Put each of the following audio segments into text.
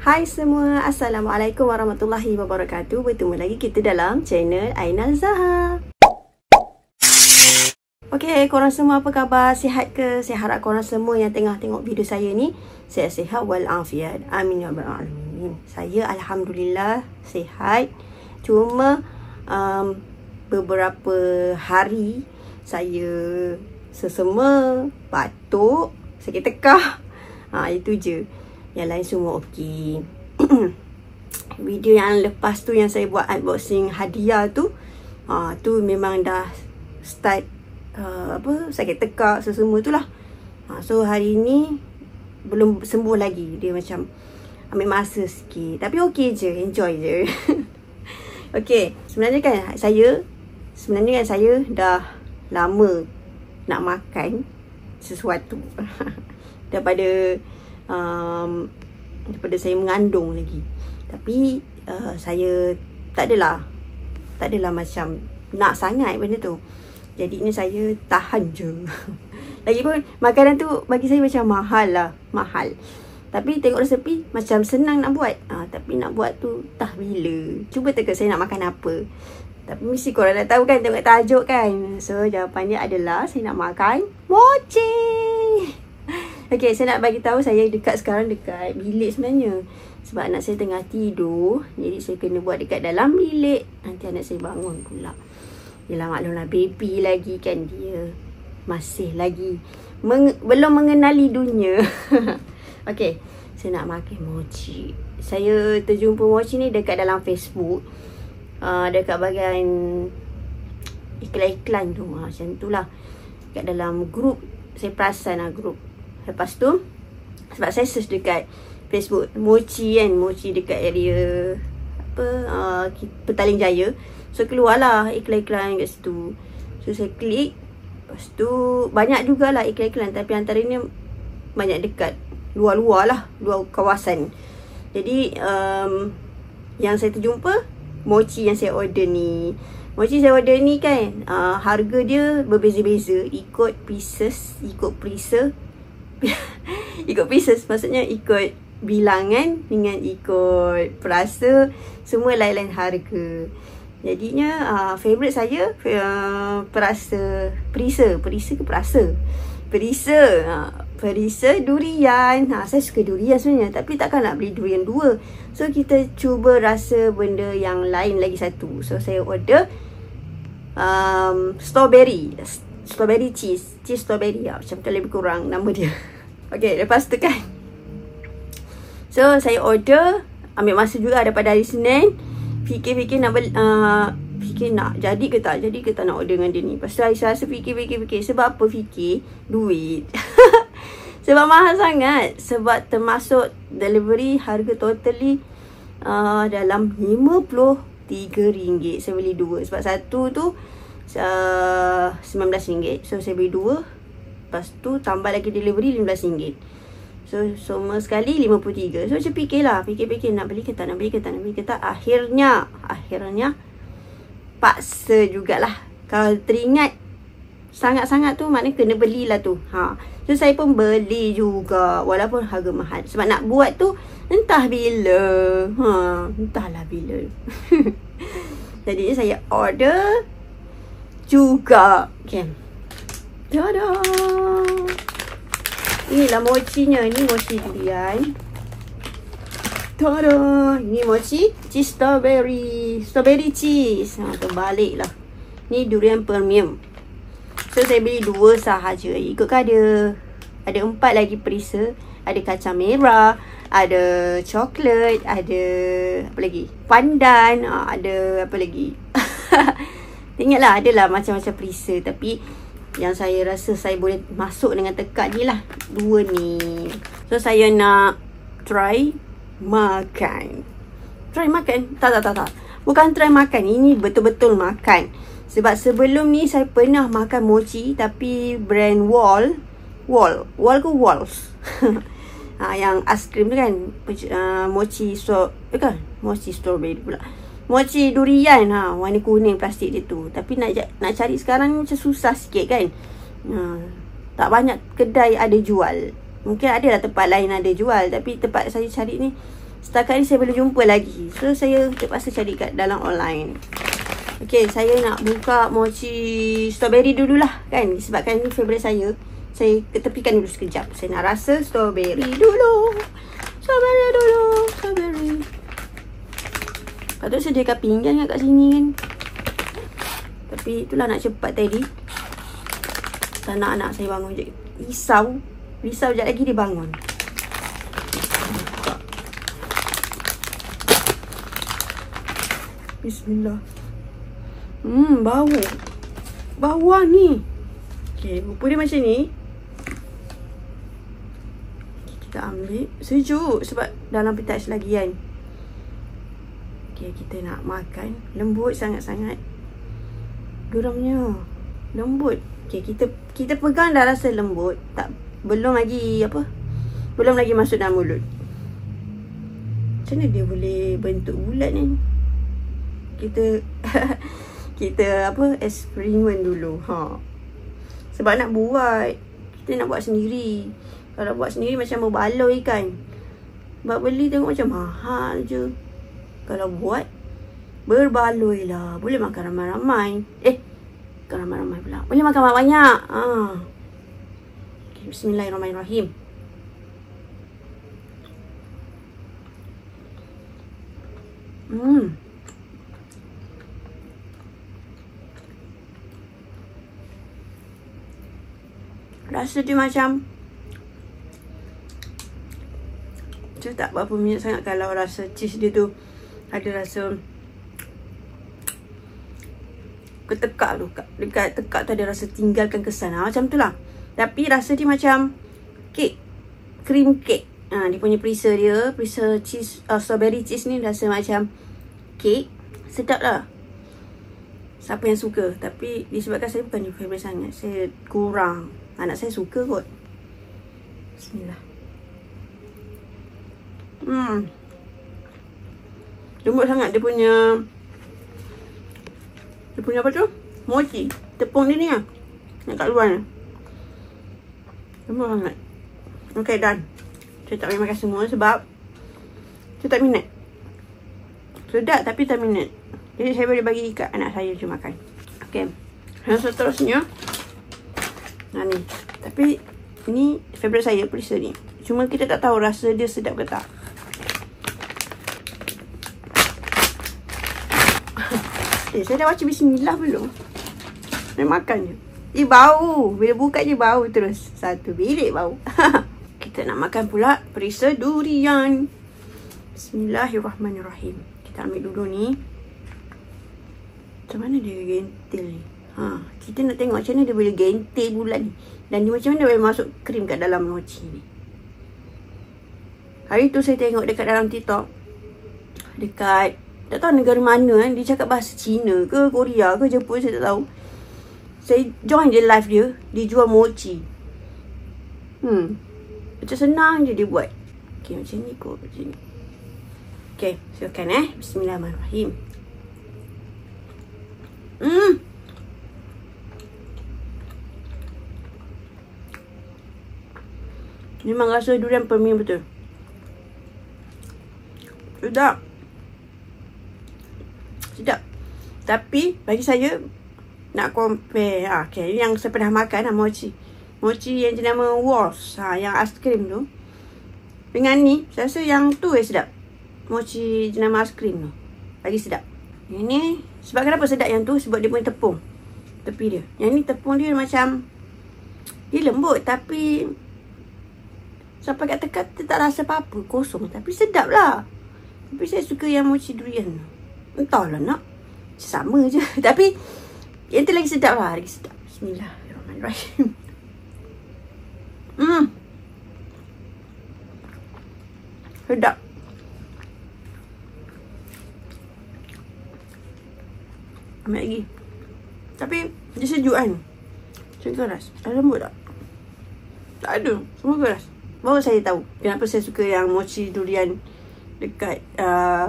Hai semua, Assalamualaikum warahmatullahi wabarakatuh. Bertemu lagi kita dalam channel Ainal Zaha. Okay, korang semua apa khabar? Sihat ke? Saya harap korang semua yang tengah tengok video saya ni sihat-sihat walafiat. Amin ya rabbal alamin. Saya Alhamdulillah sihat. Cuma beberapa hari saya sesema, batuk, sakit tekak. Itu je. Yang lain semua okey. Video yang lepas tu yang saya buat unboxing hadiah tu, tu memang dah start sakit tekak semua tu lah. So hari ni belum sembuh lagi. Dia macam ambil masa sikit. Tapi okey je, enjoy je. Okey, sebenarnya kan saya dah lama nak makan sesuatu. daripada saya mengandung lagi. Tapi saya tak adalah macam nak sangat benda tu. Jadi ni saya tahan je. Lagipun makanan tu bagi saya macam mahal. Tapi tengok resepi macam senang nak buat. Tapi nak buat tu entah bila. Cuba teka saya nak makan apa. Tapi mesti korang dah tahu kan, tengok tajuk kan. So jawapannya adalah saya nak makan mochi. Okay, saya nak bagi tahu saya sekarang dekat bilik sebenarnya. Sebab anak saya tengah tidur. Jadi saya kena buat dekat dalam bilik. Nanti anak saya bangun pula. Yelah, maklumlah baby lagi kan dia. Masih lagi belum mengenali dunia. Okay, saya nak makan mochi. Saya terjumpa mochi ni dekat dalam Facebook. Dekat bahagian iklan-iklan tu. Macam tu lah. Dekat dalam grup. Saya perasan grup. Lepas tu, sebab saya search dekat Facebook mochi kan, mochi dekat area Petaling Jaya. So keluarlah iklan-iklan kat situ. So saya klik. Lepas tu banyak jugalah iklan-iklan, tapi antaranya banyak dekat luar kawasan. Jadi yang saya terjumpa mochi yang saya order ni. Mochi saya order ni kan, harga dia berbeza-beza ikut pieces, ikut pieces, maksudnya ikut bilangan dengan ikut perasa, semua lain-lain harga. Jadinya favorite saya perisa durian. Saya suka durian sebenarnya, tapi takkan nak beli durian dua. So kita cuba rasa benda yang lain lagi satu. So saya order strawberry cheese strawberry macam tu lebih kurang nama dia. Okay, lepas tu kan, so saya order, ambil masa juga daripada hari Senin. Fikir nak jadi ke tak nak order dengan dia ni. Lepas tu saya rasa fikir. Sebab apa fikir? Duit. Sebab mahal sangat. Sebab termasuk delivery, harga totally dalam RM53. Saya beli dua. Sebab satu tu RM19. So saya beli dua. Lepas tu tambah lagi delivery RM15. So semua sekali RM53. So macam fikir nak beli ke tak. Akhirnya paksa jugalah. Kalau teringat sangat-sangat tu, maknanya kena belilah tu. So saya pun beli juga walaupun harga mahal. Sebab nak buat tu entahlah bila. Jadi saya order juga. Okay. Tada! Inilah mochinya. Ini mochi durian. Tada! Ini mochi cheese strawberry cheese. Terbalik lah. Ni durian premium. So saya beli dua sahaja. Ikutkan ada 4 lagi perisa. Ada kacang merah, ada coklat, ada apa lagi? Pandan, ada apa lagi? Ingatlah, adalah macam-macam perisa. Tapi yang saya rasa saya boleh masuk dengan tekak ni lah, dua ni. So saya nak try makan. Tak. Bukan try makan. Ini betul-betul makan. Sebab sebelum ni saya pernah makan mochi, tapi brand Wall ke Walls. Yang aiskrim tu kan, mochi strawberry pula. Mochi durian, warna kuning plastik dia tu. Tapi nak cari sekarang macam susah sikit kan. Tak banyak kedai ada jual. Mungkin ada lah tempat lain ada jual, tapi tempat saya cari ni setakat ni saya belum jumpa lagi. So saya terpaksa cari kat dalam online. Okay, saya nak buka mochi strawberry dululah kan. Disebabkan ni favourite saya. Saya ketepikan dulu sekejap. Saya nak rasa strawberry dulu. Strawberry dulu. Strawberry. Patut sediakan pinggan kat sini kan. Tapi itulah nak cepat tadi. Tak nak anak saya bangun je. Risau. Risau sekejap lagi dia bangun. Bismillah. Bau. Bau ni. Okay, rupa dia macam ni. Kita ambil. Sejuk sebab dalam pitas lagi kan. Okay, kita nak makan. Lembut sangat-sangat. Durangnya lembut. Okay, kita pegang dah rasa lembut. Tak, belum lagi apa? Belum lagi masuk dalam mulut. Macam mana dia boleh bentuk bulat ni? Kita apa, eksperimen dulu. Sebab nak buat, kita nak buat sendiri. Kalau buat sendiri macam berbaloi kan. Sebab beli tengok macam mahal je. Kalau buat, berbaloi lah. Boleh makan ramai-ramai. Bukan ramai-ramai pula. Boleh makan banyak-banyak. Okay, bismillahirrahmanirrahim. Rasa dia macam, saya tak berapa minat sangat kalau rasa cheese dia tu ada rasa ketekak tu. Dekat tekak tu ada rasa tinggalkan kesan. Macam tu lah. Tapi rasa dia macam kek. Cream cake. Dia punya perisa dia. Perisa cheese, strawberry cheese ni rasa macam kek. Sedap lah. Siapa yang suka. Tapi disebabkan saya bukan favourite sangat. Saya kurang. Anak saya suka kot. Bismillah. Lembut sangat dia punya apa tu? Mochi. Tepung dia ni lah. Yang kat luar ni. Lembut sangat. Okay, done. Saya tak boleh makan semua sebab saya tak minat. Sedap tapi tak minat. Jadi saya boleh bagi kat anak saya je makan. Okay. Yang seterusnya. Ni. Tapi ni favourite saya, perisa ni. Cuma kita tak tahu rasa dia sedap ke tak. Saya dah baca bismillah belum? Saya makan je. Bau. Bila buka je bau terus. Satu bilik bau. Kita nak makan pula perisa durian. Bismillahirrahmanirrahim. Kita ambil dulu ni. Macam mana dia gentil ni? Kita nak tengok macam mana dia boleh gentil bulat ni. Dan dia macam mana dia boleh masuk krim kat dalam mochi ni. Hari tu saya tengok dekat dalam TikTok. Dekat, tak tahu negara mana kan. Dia cakap bahasa Cina ke Korea ke Jepun, saya tak tahu. Saya join je live dia. Dia jual mochi. Macam senang je dia buat. Okay, macam ni kot. Macam ni. Okay, silakan Bismillahirrahmanirrahim. Memang rasa durian premium betul. Sedap. Sedap. Tapi bagi saya nak compare. Okay, yang saya pernah makan mochi. Mochi yang jenama Walls. Yang aiskrim tu. Dengan ni, saya rasa yang tu sedap. Mochi jenama aiskrim tu. Lagi sedap. Yang ni, sebab kenapa sedap yang tu? Sebab dia punya tepung. Tepi dia. Yang ni tepung dia macam, dia lembut tapi sampai kat tekak tak rasa apa-apa. Kosong. Tapi sedap lah. Tapi saya suka yang mochi durian. Entahlah nak. Sama je. Tapi yang tu lagi sedap lah. Lagi sedap. Bismillahirrahmanirrahim. Sedap. Ambil lagi. Tapi dia sejuk kan. Macam keras. Ada lembut tak? Tak ada. Semua keras. Baru saya tahu kenapa saya suka yang mochi durian dekat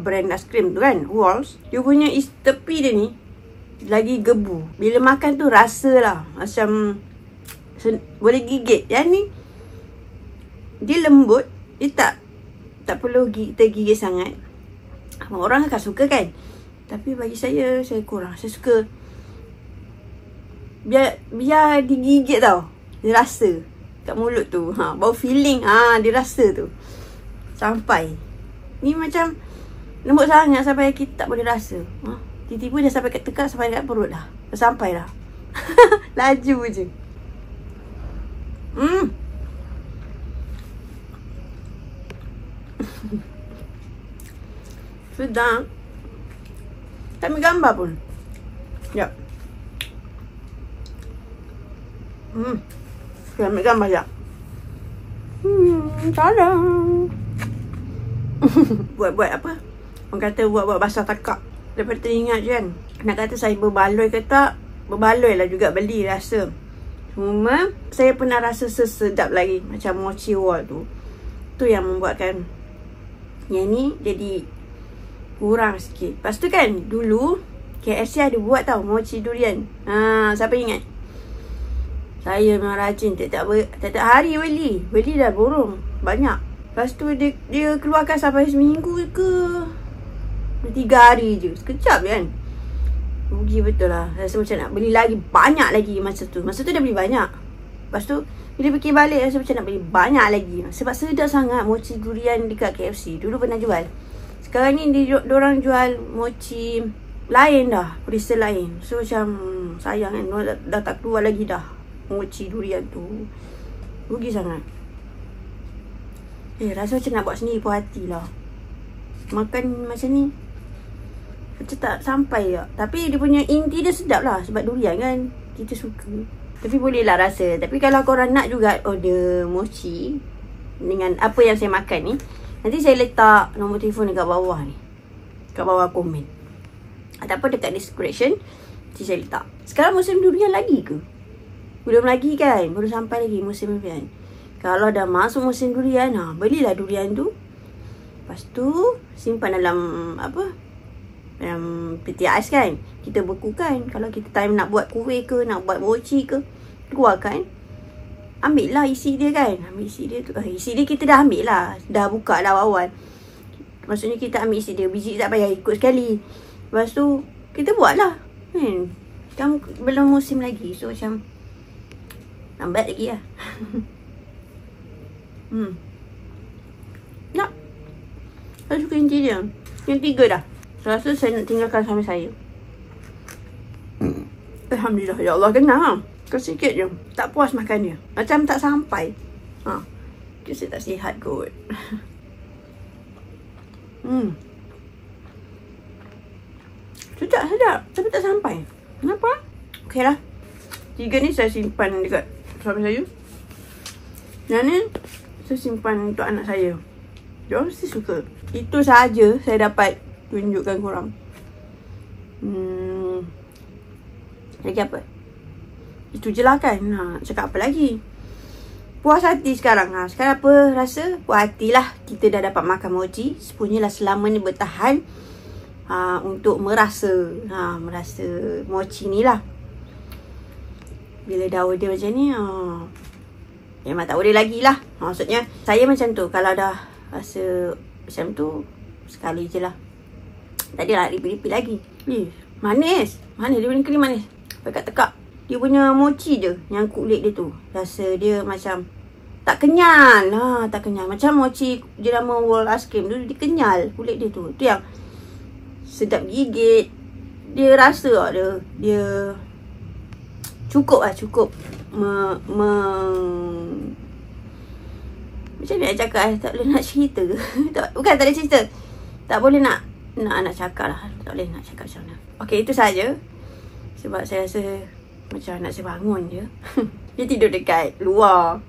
brand aiskrim tu kan, Walls. Dia punya tepi dia ni lagi gebu. Bila makan tu rasa lah macam boleh gigit. Yang ni dia lembut. Dia Tak perlu tergigit sangat. Orang akan suka kan. Tapi bagi saya kurang. Saya suka biar digigit tau. Dia rasa kat mulut tu. Bau feeling. Dia rasa tu. Sampai. Ni macam lembut sangat sampai kita tak boleh rasa. Tiba-tiba dah sampai kat tekak, sampai kat perut dah. Dah sampai dah. Laju je. Sedap. Tak ambil gambar pun. Sekejap. Saya ambil gambar sekejap. Tadang. Buat-buat apa? Orang kata buat-buat basah tekak. Daripada teringat je kan. Nak kata saya berbaloi ke tak? Berbaloi lah juga beli rasa. Cuma saya pernah rasa sesedap lagi. Macam mochi wall tu. Tu yang membuatkan yang ni jadi kurang sikit. Lepas tu kan, dulu KFC ada buat tau mochi durian. Siapa ingat? Saya memang rajin. Tiap-tiap hari beli. Beli dah borong. Banyak. Lepas tu dia keluarkan sampai seminggu ke 3 hari je. Sekejap kan. Rugi betul lah. Rasa macam nak beli lagi. Banyak lagi masa tu. Masa tu dah beli banyak. Lepas tu bila fikir balik, rasa macam nak beli banyak lagi. Sebab sedap sangat mochi durian dekat KFC. Dulu pernah jual. Sekarang ni diorang jual mochi lain dah. Perisa lain. So macam sayang kan. Dah tak keluar lagi dah mochi durian tu. Rugi sangat. Rasa macam nak buat sendiri puas hati lah. Makan macam ni macam tak sampai tak. Tapi dia punya inti dia sedap lah. Sebab durian kan. Kita suka. Tapi boleh lah rasa. Tapi kalau korang nak juga order mochi dengan apa yang saya makan ni, nanti saya letak nombor telefon dekat bawah ni. Kat bawah komen. Ataupun dekat description. Nanti saya letak. Sekarang musim durian lagi ke? Belum lagi kan? Baru sampai lagi musim durian. Kalau dah masuk musim durian, belilah durian tu. Lepas tu simpan dalam dalam peti ais kan. Kita bekukan. Kalau kita time nak buat kuih ke, nak buat mochi ke, keluarkan. Ambil lah isi dia kan. Ambil isi dia tu. Isi dia kita dah ambil lah. Dah buka dah awal. Maksudnya kita ambil isi dia. Biji tak payah ikut sekali. Lepas tu kita buat lah kan. Kan belum musim lagi. So macam lambat lagi lah. Nak. Saya suka inti dia. Yang 3 dah. Saya rasa saya nak tinggalkan suami saya. Alhamdulillah. Ya Allah, kenyang. Sikit je. Tak puas makan dia. Macam tak sampai. Saya tak sihat kot. Sedap. Tapi tak sampai. Kenapa? Okey lah. 3 ni saya simpan dekat suami saya. Yang ni saya simpan untuk anak saya. Dia mesti suka. Itu sahaja saya dapat tunjukkan korang. Lagi apa? Itu je lah kan. Cakap apa lagi? Puas hati sekarang. Sekarang apa rasa? Puas hati lah. Kita dah dapat makan mochi. Sepunyalah selama ni bertahan. Untuk merasa mochi ni lah. Bila dah order macam ni, memang tak boleh lagi lah. Maksudnya saya macam tu. Kalau dah rasa macam tu, sekali je lah. Tak ada nak repeat-repeat lagi. Manis. Manis. Dia punya krim manis. Dekat tekak. Dia punya mochi je. Yang kulit dia tu. Rasa dia macam tak kenyal. Tak kenyal. Macam mochi jenama World Ice Cream tu. Dia kenyal kulit dia tu. Tu yang sedap gigit. Dia rasa dia cukup lah. Cukup macam mana nak cakap? Tak boleh nak cerita. Bukan tak ada cerita. Tak boleh nak cakap lah. Tak boleh nak cakap macam mana. Okay, itu saja. Sebab saya rasa macam nak saya bangun je. Dia tidur dekat luar.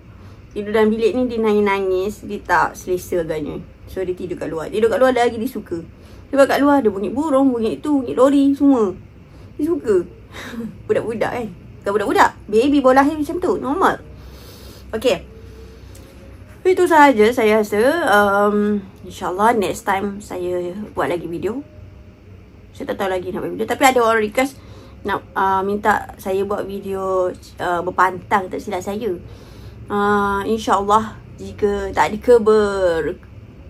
Tidur dalam bilik ni dia nangis-nangis. Dia tak selesa agaknya. So dia tidur kat luar. Tidur kat luar lagi dia suka. Sebab kat luar ada bunyi burung, bunyi itu, bunyi lori semua. Dia suka. Budak-budak kan. Bukan budak-budak. Baby baru lahir macam tu. Normal. Okay. Itu sahaja saya rasa. InsyaAllah next time saya buat lagi video. Saya tak tahu lagi nak buat video. Tapi ada orang request nak minta saya buat video berpantang, tak silap saya. InsyaAllah jika tak ada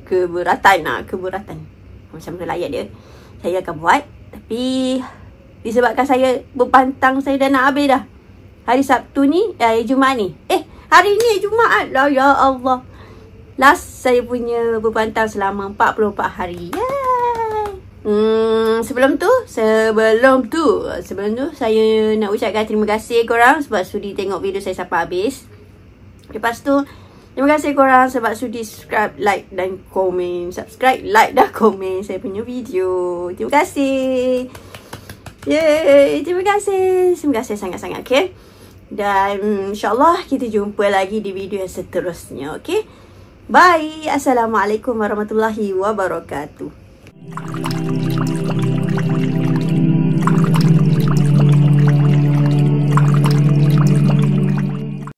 keberatan. Macam mana ayat dia. Saya akan buat. Tapi disebabkan saya berpantang, saya dah nak habis dah. Hari Sabtu ni, Jumaat ni. Hari ni Jumaat lah, ya Allah. Last saya punya berpantang selama 44 hari. Yay! Sebelum tu saya nak ucapkan terima kasih korang sebab sudi tengok video saya sampai habis. Lepas tu, terima kasih korang sebab sudi subscribe, like dan komen. Subscribe, like dan komen saya punya video. Terima kasih. Yeay, terima kasih sangat-sangat, okay? Dan insyaAllah kita jumpa lagi di video yang seterusnya, okay? Bye. Assalamualaikum warahmatullahi wabarakatuh.